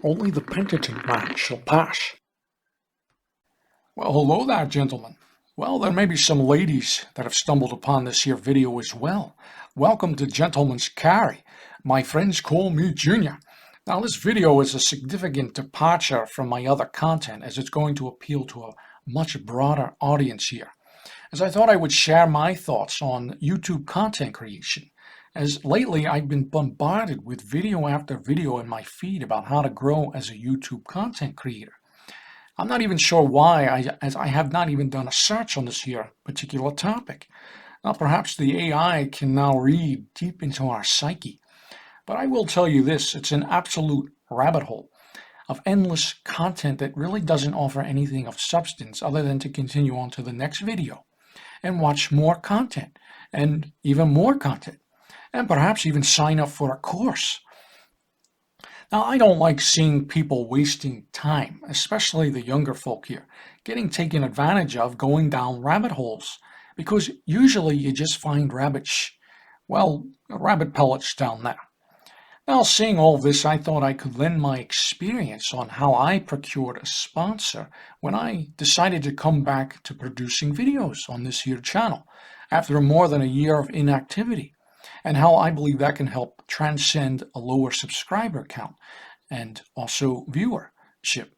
Only the penitent man shall pass. Well, hello there, gentlemen. Well, there may be some ladies that have stumbled upon this here video as well. Welcome to Gentleman's Carry. My friends call me Junior. Now, this video is a significant departure from my other content as it's going to appeal to a much broader audience here, as I thought I would share my thoughts on YouTube content creation, as lately I've been bombarded with video after video in my feed about how to grow as a YouTube content creator. I'm not even sure why, as I have not even done a search on this here particular topic. Now, perhaps the AI can now read deep into our psyche, but I will tell you this, it's an absolute rabbit hole of endless content that really doesn't offer anything of substance other than to continue on to the next video and watch more content and even more content and perhaps even sign up for a course. Now, I don't like seeing people wasting time, especially the younger folk here, getting taken advantage of going down rabbit holes, because usually you just find rabbit pellets down there. Now, seeing all this, I thought I could lend my experience on how I procured a sponsor when I decided to come back to producing videos on this here channel after more than a year of inactivity, and how I believe that can help transcend a lower subscriber count and also viewership.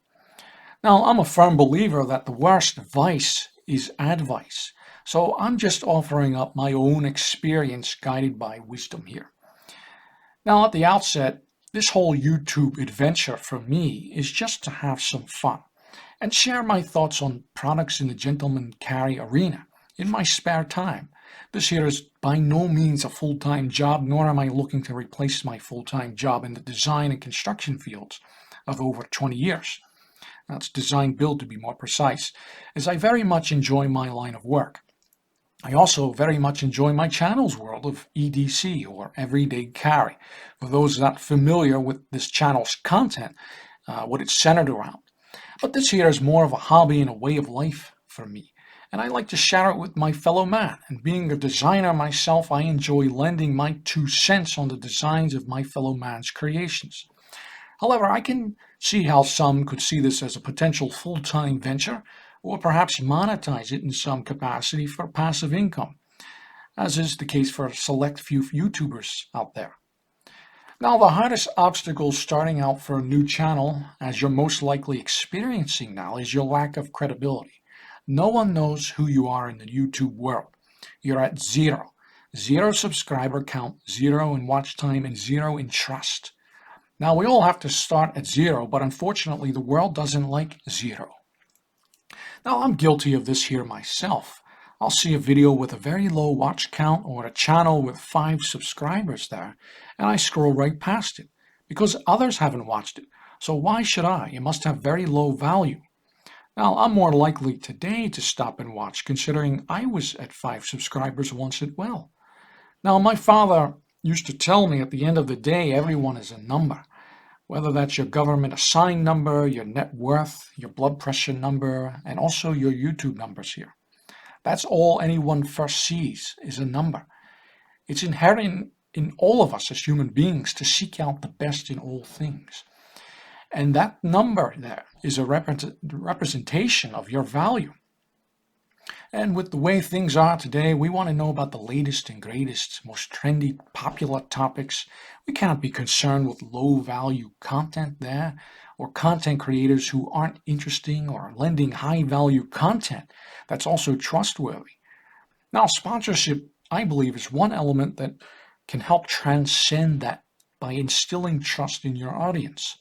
Now, I'm a firm believer that the worst vice is advice, so I'm just offering up my own experience guided by wisdom here. Now, at the outset, this whole YouTube adventure for me is just to have some fun and share my thoughts on products in the gentleman carry arena in my spare time. This here is by no means a full-time job, nor am I looking to replace my full-time job in the design and construction fields of over 20 years. That's design build to be more precise, as I very much enjoy my line of work. I also very much enjoy my channel's world of EDC, or Everyday Carry, for those not familiar with this channel's content, what it's centered around. But this here is more of a hobby and a way of life for me, and I like to share it with my fellow man. And being a designer myself, I enjoy lending my 2 cents on the designs of my fellow man's creations. However, I can see how some could see this as a potential full-time venture, or perhaps monetize it in some capacity for passive income, as is the case for a select few YouTubers out there. Now, the hardest obstacle starting out for a new channel, as you're most likely experiencing now, is your lack of credibility. No one knows who you are in the YouTube world. You're at zero. Zero subscriber count, zero in watch time, and zero in trust. Now, we all have to start at zero, but unfortunately, the world doesn't like zero. Now, I'm guilty of this here myself. I'll see a video with a very low watch count or a channel with 5 subscribers there, and I scroll right past it because others haven't watched it. So why should I? It must have very low value. Now, I'm more likely today to stop and watch, considering I was at 5 subscribers once as well. Now, my father used to tell me at the end of the day, everyone is a number. Whether that's your government assigned number, your net worth, your blood pressure number, and also your YouTube numbers here. That's all anyone first sees is a number. It's inherent in all of us as human beings to seek out the best in all things. And that number there is a representation of your value. And with the way things are today, we want to know about the latest and greatest, most trendy, popular topics. We cannot be concerned with low-value content there, or content creators who aren't interesting or lending high-value content that's also trustworthy. Now, sponsorship, I believe, is one element that can help transcend that by instilling trust in your audience.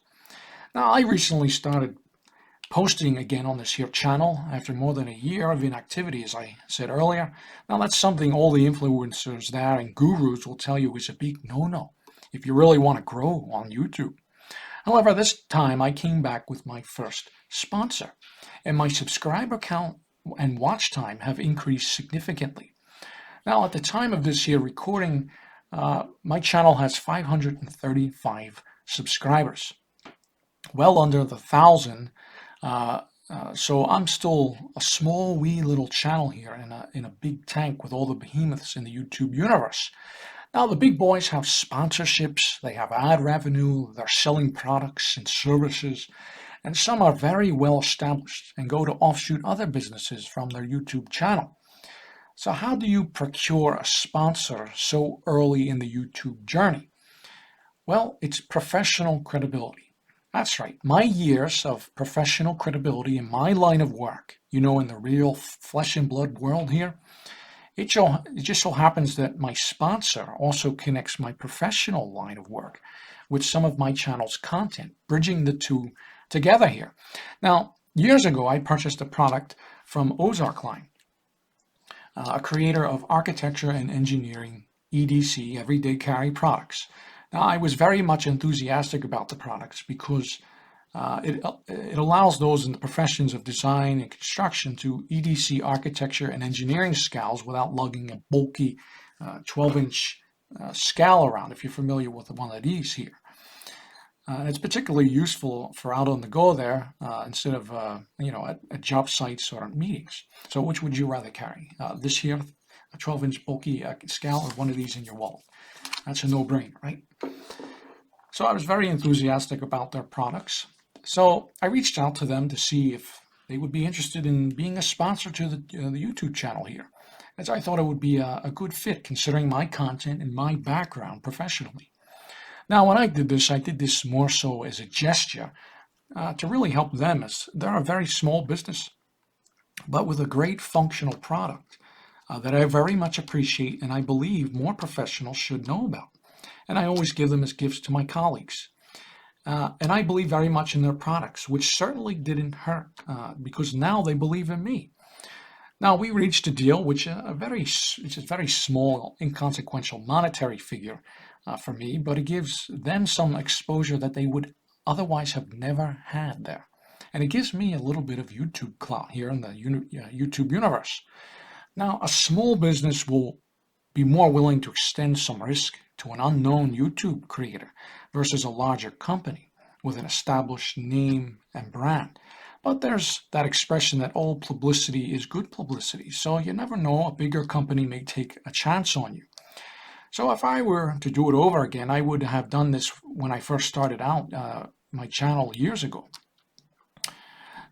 Now, I recently started posting again on this here channel after more than a year of inactivity, as I said earlier. Now, that's something all the influencers there and gurus will tell you is a big no-no if you really want to grow on YouTube. However, this time I came back with my first sponsor, and my subscriber count and watch time have increased significantly. Now, at the time of this here recording, my channel has 535 subscribers, well under the 1,000. So I'm still a small wee little channel here in a big tank with all the behemoths in the YouTube universe. Now, the big boys have sponsorships, they have ad revenue, they're selling products and services, and some are very well established and go to offshoot other businesses from their YouTube channel. So, how do you procure a sponsor so early in the YouTube journey? Well, it's professional credibility. That's right. My years of professional credibility in my line of work, in the real flesh and blood world here, it just so happens that my sponsor also connects my professional line of work with some of my channel's content, bridging the two together here. Now, years ago, I purchased a product from Ozark Line, a creator of architecture and engineering EDC, everyday carry products. Now, I was very much enthusiastic about the products because it allows those in the professions of design and construction to EDC architecture and engineering scales without lugging a bulky 12-inch scale around, if you're familiar with one of these here. It's particularly useful for out on the go there instead of, at job sites or meetings. So which would you rather carry? This here, a 12-inch bulky scale, or one of these in your wallet? That's a no-brainer, right? So I was very enthusiastic about their products. So I reached out to them to see if they would be interested in being a sponsor to the YouTube channel here, as I thought it would be a good fit considering my content and my background professionally. Now, when I did this more so as a gesture to really help them, as they're a very small business, but with a great functional product that I very much appreciate and I believe more professionals should know about. And I always give them as gifts to my colleagues. And I believe very much in their products, which certainly didn't hurt because now they believe in me. Now, we reached a deal which is a very small, inconsequential monetary figure for me, but it gives them some exposure that they would otherwise have never had there. And it gives me a little bit of YouTube clout here in the YouTube universe. Now, a small business will be more willing to extend some risk to an unknown YouTube creator versus a larger company with an established name and brand. But there's that expression that all publicity is good publicity. So you never know, a bigger company may take a chance on you. So if I were to do it over again, I would have done this when I first started out my channel years ago.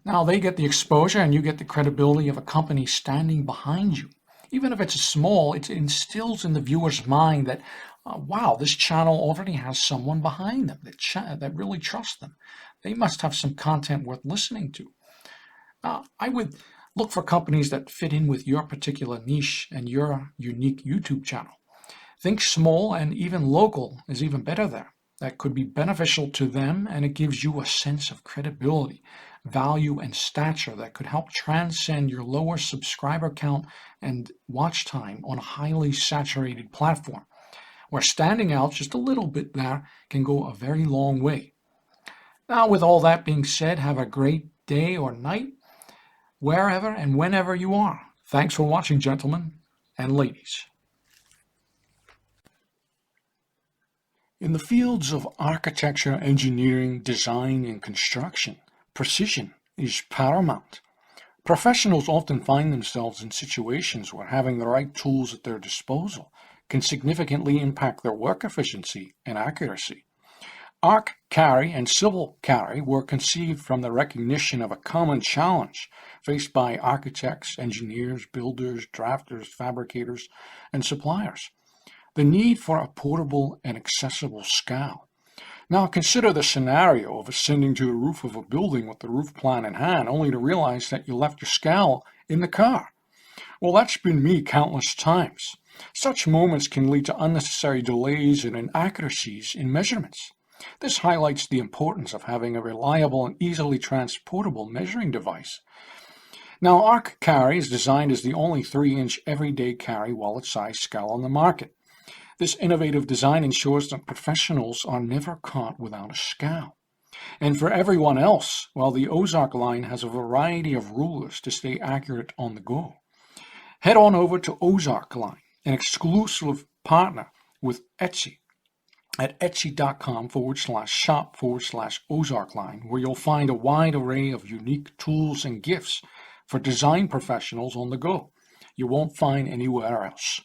Now they get the exposure and you get the credibility of a company standing behind you. Even if it's small, it instills in the viewer's mind that, wow, this channel already has someone behind them that really trusts them. They must have some content worth listening to. I would look for companies that fit in with your particular niche and your unique YouTube channel. Think small and even local is even better there. That could be beneficial to them, and it gives you a sense of credibility, value, and stature that could help transcend your lower subscriber count and watch time on a highly saturated platform, where standing out just a little bit there can go a very long way. Now, with all that being said, have a great day or night, wherever and whenever you are. Thanks for watching, gentlemen and ladies. In the fields of architecture, engineering, design, and construction, precision is paramount. Professionals often find themselves in situations where having the right tools at their disposal can significantly impact their work efficiency and accuracy. Arc carry and civil carry were conceived from the recognition of a common challenge faced by architects, engineers, builders, drafters, fabricators, and suppliers: the need for a portable and accessible scow. Now consider the scenario of ascending to the roof of a building with the roof plan in hand, only to realize that you left your scow in the car. Well, that's been me countless times. Such moments can lead to unnecessary delays and inaccuracies in measurements. This highlights the importance of having a reliable and easily transportable measuring device. Now, Arc Carry is designed as the only 3-inch everyday carry wallet-sized scow on the market. This innovative design ensures that professionals are never caught without a scow. And for everyone else, well, the Ozark line has a variety of rulers to stay accurate on the go. Head on over to Ozark Line, an exclusive partner with Etsy, at etsy.com/shop/Ozark Line, where you'll find a wide array of unique tools and gifts for design professionals on the go you won't find anywhere else.